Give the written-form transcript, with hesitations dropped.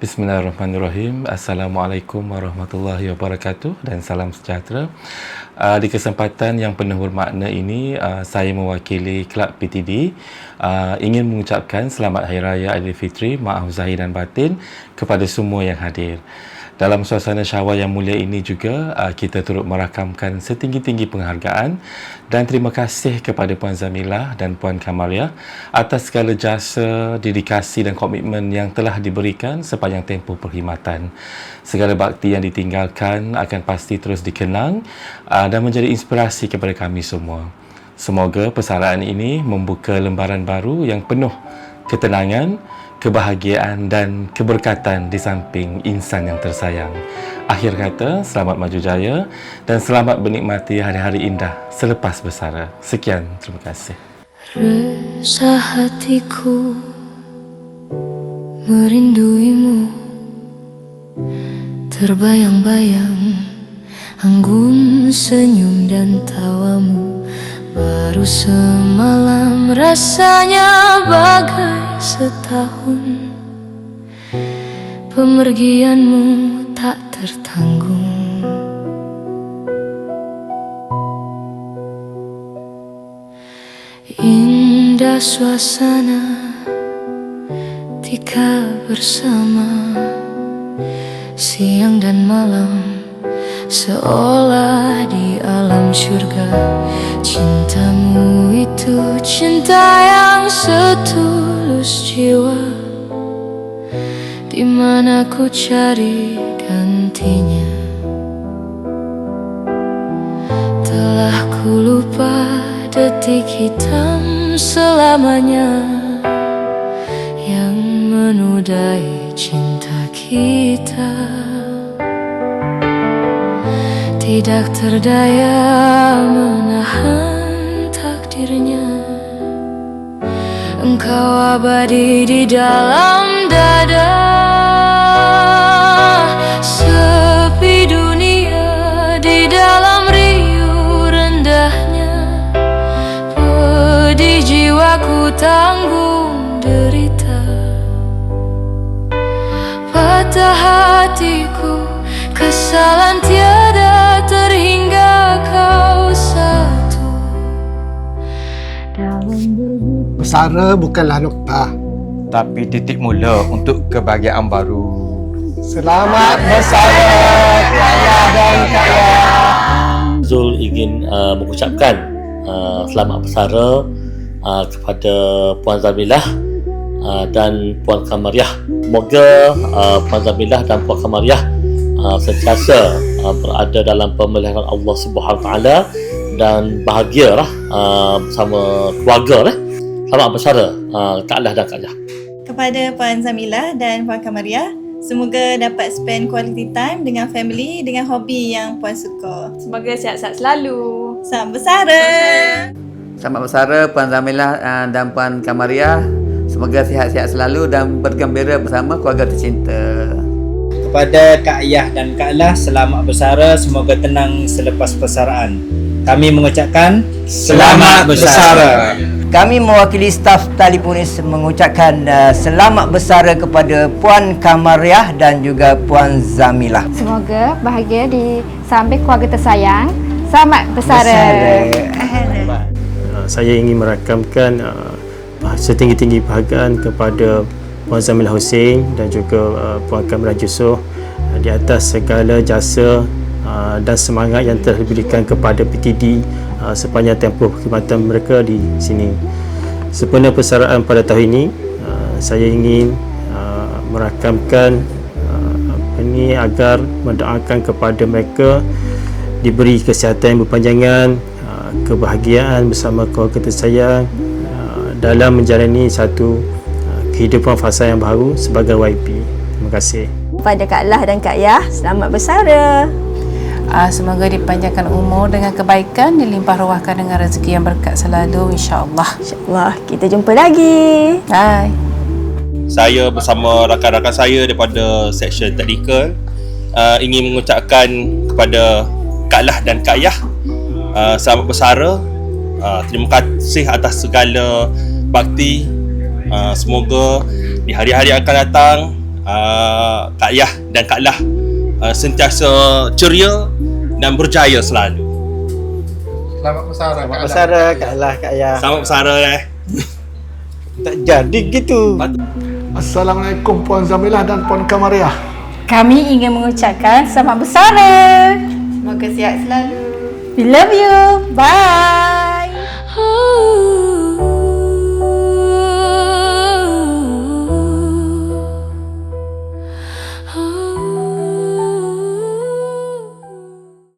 Bismillahirrahmanirrahim. Assalamualaikum warahmatullahi wabarakatuh dan salam sejahtera. Di kesempatan yang penuh bermakna ini, saya mewakili Kelab PTD ingin mengucapkan Selamat Hari Raya Aidilfitri, maaf zahir dan batin kepada semua yang hadir. Dalam suasana Syawal yang mulia ini juga, kita turut merakamkan setinggi-tinggi penghargaan dan terima kasih kepada Puan Zamilah dan Puan Kamariah atas segala jasa, dedikasi dan komitmen yang telah diberikan sepanjang tempoh perkhidmatan. Segala bakti yang ditinggalkan akan pasti terus dikenang dan menjadi inspirasi kepada kami semua. Semoga persaraan ini membuka lembaran baru yang penuh ketenangan, kebahagiaan dan keberkatan di samping insan yang tersayang. Akhir kata, selamat maju jaya dan selamat menikmati hari-hari indah selepas bersara. Sekian, terima kasih. Resah hatiku merinduimu, terbayang-bayang anggun senyum dan tawamu. Baru semalam rasanya bagai setahun, pemergianmu tak tertanggung. Indah suasana ketika bersama, siang dan malam seolah di alam surga. Cintamu itu cinta yang setulus jiwa, di mana ku cari gantinya. Telah ku lupa detik hitam selamanya yang menodai cinta kita. Tidak terdaya menahan takdirnya, engkau abadi di dalam dada. Sepi dunia di dalam riuh rendahnya, pedih jiwaku tanggung derita. Patah hatiku, kesalahan tiada terhingga kau satu. Bersara bukanlah noktah, tapi titik mula untuk kebahagiaan baru. Selamat bersara kaya dan kaya. Zul ingin mengucapkan selamat bersara kepada Puan Zamilah dan Puan Kamariah. Semoga Puan Zamilah dan Puan Kamariah sentiasa berada dalam pemeliharaan Allah Subhanahu Wa Taala dan bahagialah bersama keluarga lah. Selamat bersara Kak Allah dan Kak Jah. Kepada Puan Zamilah dan Puan Kamariah, semoga dapat spend quality time dengan family, dengan hobi yang Puan suka. Semoga sihat-sihat selalu. Selamat bersara. Selamat bersara Puan Zamilah dan Puan Kamariah. Semoga sihat-sihat selalu dan bergembira bersama keluarga tercinta. Kepada Kak Yah dan Kak Lah, selamat bersara, semoga tenang selepas persaraan. Kami mengucapkan selamat bersara. Kami mewakili staf Tali Ponis mengucapkan selamat bersara kepada Puan Kamariah dan juga Puan Zamilah. Semoga bahagia di samping keluarga tersayang. Selamat bersara. Saya ingin merakamkan setinggi-tinggi penghargaan kepada Puan Zamilah Hussein dan juga Puan Kamariah Yusof di atas segala jasa dan semangat yang telah diberikan kepada PTD sepanjang tempoh perkhidmatan mereka di sini. Sempena persaraan pada tahun ini, saya ingin merakamkan agar mendoakan kepada mereka diberi kesihatan yang berpanjangan, kebahagiaan bersama keluarga tersayang dalam menjalani satu kehidupan fasa yang baru sebagai YP. Terima kasih. Kepada Kak Lah dan Kak Yah, selamat bersara. Semoga dipanjangkan umur dengan kebaikan, dilimpah ruahkan dengan rezeki yang berkat selalu, insya-Allah. InsyaAllah, kita jumpa lagi. Bye. Saya bersama rakan-rakan saya daripada seksyen teknikal ingin mengucapkan kepada Kak Lah dan Kak Yah selamat bersara. Terima kasih atas segala bakti. Semoga di hari-hari akan datang Kak Yah dan Kak Lah sentiasa ceria dan berjaya selalu. Selamat bersara. Selamat bersara Kak Lah, Kak Yah. Selamat bersara Tak jadi gitu. Assalamualaikum Puan Zamilah dan Puan Kamariah. Kami ingin mengucapkan selamat bersara. Semoga sihat selalu. We love you. Bye.